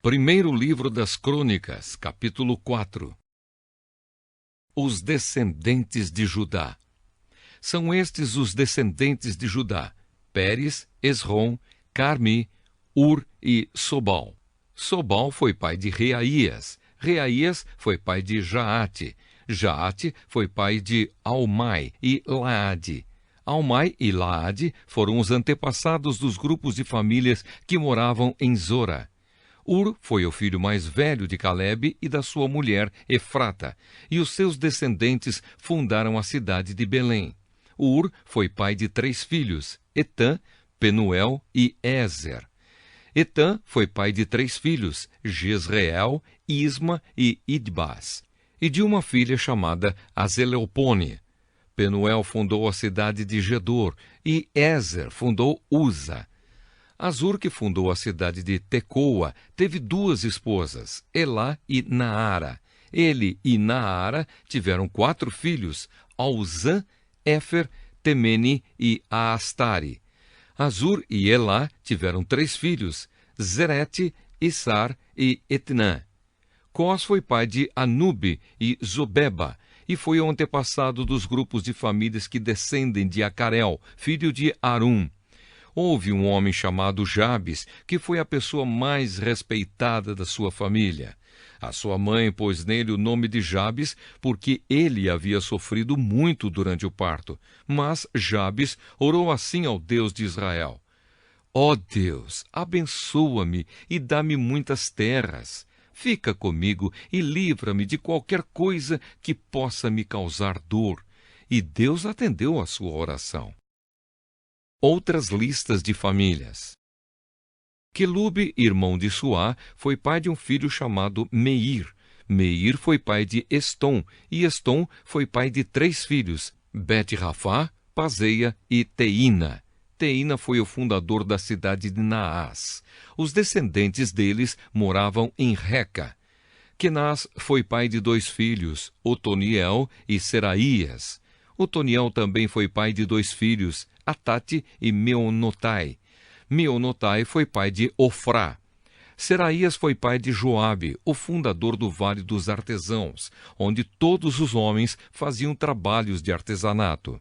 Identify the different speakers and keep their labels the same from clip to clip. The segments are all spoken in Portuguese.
Speaker 1: Primeiro livro das Crônicas, capítulo 4. Os descendentes de Judá. São estes os descendentes de Judá: Pérez, Esrom, Carmi, Ur e Sobal. Sobal foi pai de Reaías. Reaías foi pai de Jaate. Jaate foi pai de Almai e Laade. Almai e Laade foram os antepassados dos grupos de famílias que moravam em Zora. Ur foi o filho mais velho de Calebe e da sua mulher Efrata, e os seus descendentes fundaram a cidade de Belém. Ur foi pai de 3 filhos, Etã, Penuel e Ézer. Etã foi pai de 3 filhos, Jezreel, Isma e Idbás, e de uma filha chamada Azeleopone. Penuel fundou a cidade de Gedor, e Ézer fundou Uza. Azur, que fundou a cidade de Tecoa, teve 2 esposas, Elá e Naara. Ele e Naara tiveram 4 filhos, Auzã, Éfer, Temene e Aastari. Azur e Elá tiveram 3 filhos, Zerete, Issar e Etnã. Cós foi pai de Anube e Zobeba, e foi o antepassado dos grupos de famílias que descendem de Acarel, filho de Arum. Houve um homem chamado Jabes, que foi a pessoa mais respeitada da sua família. A sua mãe pôs nele o nome de Jabes, porque ele havia sofrido muito durante o parto. Mas Jabes orou assim ao Deus de Israel: Ó Deus, abençoa-me e dá-me muitas terras. Fica comigo e livra-me de qualquer coisa que possa me causar dor. E Deus atendeu a sua oração. Outras listas de famílias. Quelube, irmão de Suá, foi pai de um filho chamado Meir. Meir foi pai de Estom, e Estom foi pai de 3 filhos, Bet-Rafá, Pazeia e Teína. Teína foi o fundador da cidade de Naás. Os descendentes deles moravam em Reca. Kenaz foi pai de 2 filhos, Otoniel e Seraías. Otoniel também foi pai de 2 filhos, Atate e Meonotai. Meonotai foi pai de Ofrá. Seraías foi pai de Joabe, o fundador do Vale dos Artesãos, onde todos os homens faziam trabalhos de artesanato.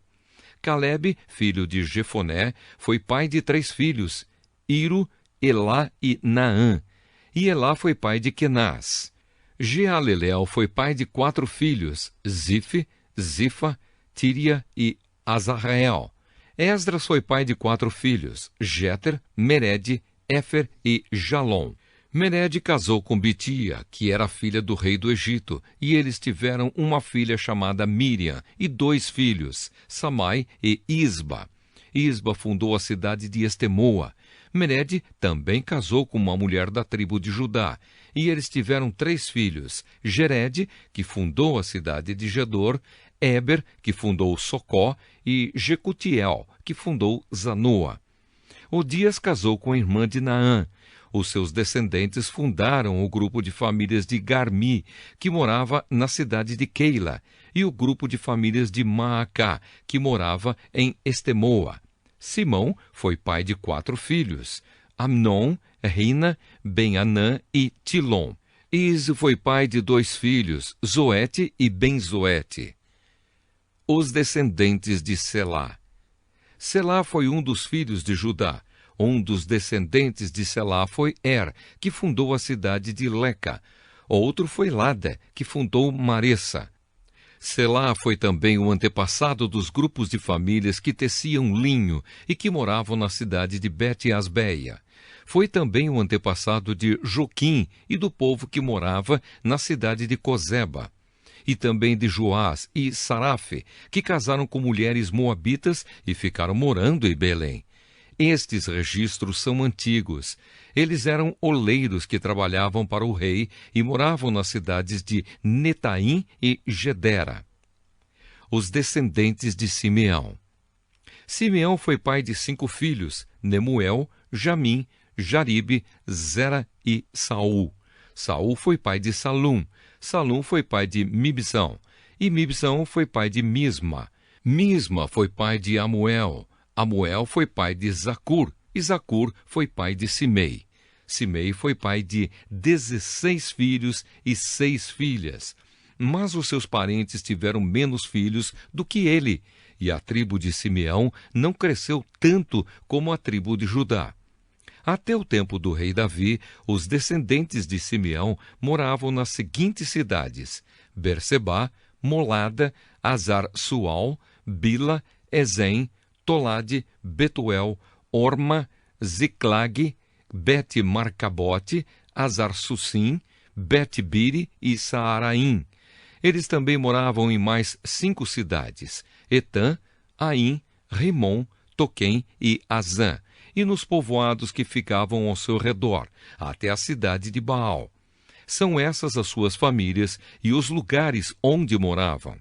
Speaker 1: Calebe, filho de Jefoné, foi pai de 3 filhos, Iro, Elá e Naã. E Elá foi pai de Kenaz. Jealelel foi pai de 4 filhos, Zife, Zifa, Tíria e Azarrael. Esdras foi pai de 4 filhos, Jéter, Mered, Éfer e Jalom. Mered casou com Bitia, que era filha do rei do Egito, e eles tiveram uma filha chamada Miriam e 2 filhos, Samai e Isba. Isba fundou a cidade de Estemoa. Mered também casou com uma mulher da tribo de Judá, e eles tiveram 3 filhos, Gered, que fundou a cidade de Gedor, Éber, que fundou Socó, e Jecutiel, que fundou Zanoa. Odias casou com a irmã de Naã. Os seus descendentes fundaram o grupo de famílias de Garmi, que morava na cidade de Keila, e o grupo de famílias de Maacá, que morava em Estemoa. Simão foi pai de 4 filhos, Amnon, Rina, Ben-Anã e Tilom. Is foi pai de 2 filhos, Zoete e Ben-Zoete. Os descendentes de Selá. Selá foi um dos filhos de Judá. Um dos descendentes de Selá foi que fundou a cidade de Leca. Outro foi Lada, que fundou Maressa. Selá foi também o antepassado dos grupos de famílias que teciam linho e que moravam na cidade de Bet-Asbeia. Foi também o antepassado de Joquim e do povo que morava na cidade de Cozeba. E também de Joás e Sarafe, que casaram com mulheres moabitas e ficaram morando em Belém. Estes registros são antigos. Eles eram oleiros que trabalhavam para o rei e moravam nas cidades de Netaim e Gedera. Os descendentes de Simeão. Simeão foi pai de 5 filhos, Nemuel, Jamim, Jaribe, Zera e Saul. Saul foi pai de Salum. Salum foi pai de Mibsão. E Mibsão foi pai de Misma. Misma foi pai de Amuel. Amuel foi pai de Zacur. E Zacur foi pai de Simei. Simei foi pai de 16 filhos e 6 filhas. Mas os seus parentes tiveram menos filhos do que ele, e a tribo de Simeão não cresceu tanto como a tribo de Judá. Até o tempo do rei Davi, os descendentes de Simeão moravam nas seguintes cidades: Berseba, Molada, Azar-Sual, Bila, Ezem, Tolade, Betuel, Orma, Ziclag, Bet-Marcabote, Azar-Sussim, Bet-Biri e Saaraim. Eles também moravam em mais 5 cidades: Etã, Aim, Rimon, Toquém e Azã, e nos povoados que ficavam ao seu redor, até a cidade de Baal. São essas as suas famílias e os lugares onde moravam.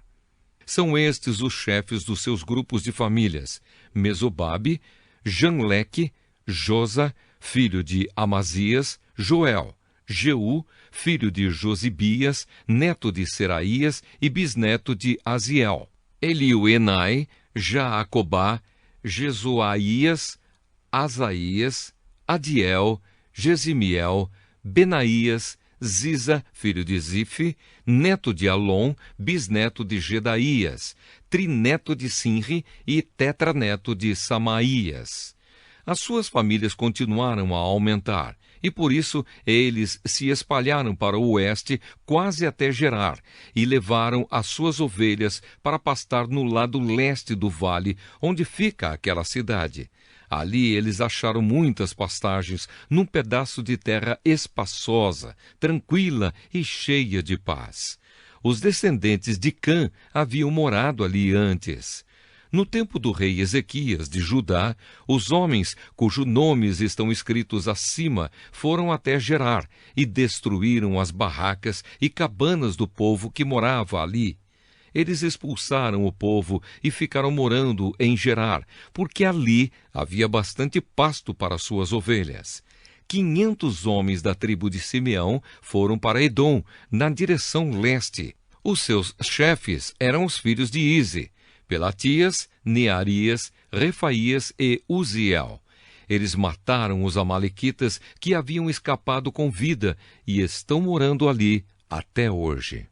Speaker 1: São estes os chefes dos seus grupos de famílias: Mesobabe, Janleque, Josa, filho de Amazias, Joel, Jeú, filho de Josibias, neto de Seraías e bisneto de Aziel, Elioenai, Jaacobá, Jesuaías, Asaías, Adiel, Gesimiel, Benaías, Ziza, filho de Zife, neto de Alon, bisneto de Gedaías, trineto de Sinri e tetraneto de Samaías. As suas famílias continuaram a aumentar, e por isso eles se espalharam para o oeste quase até Gerar, e levaram as suas ovelhas para pastar no lado leste do vale, onde fica aquela cidade. Ali eles acharam muitas pastagens, num pedaço de terra espaçosa, tranquila e cheia de paz. Os descendentes de Cã haviam morado ali antes. No tempo do rei Ezequias de Judá, os homens cujos nomes estão escritos acima foram até Gerar e destruíram as barracas e cabanas do povo que morava ali. Eles expulsaram o povo e ficaram morando em Gerar, porque ali havia bastante pasto para suas ovelhas. 500 homens da tribo de Simeão foram para Edom, na direção leste. Os seus chefes eram os filhos de Ize: Pelatias, Nearias, Refaías e Uziel. Eles mataram os amalequitas que haviam escapado com vida e estão morando ali até hoje.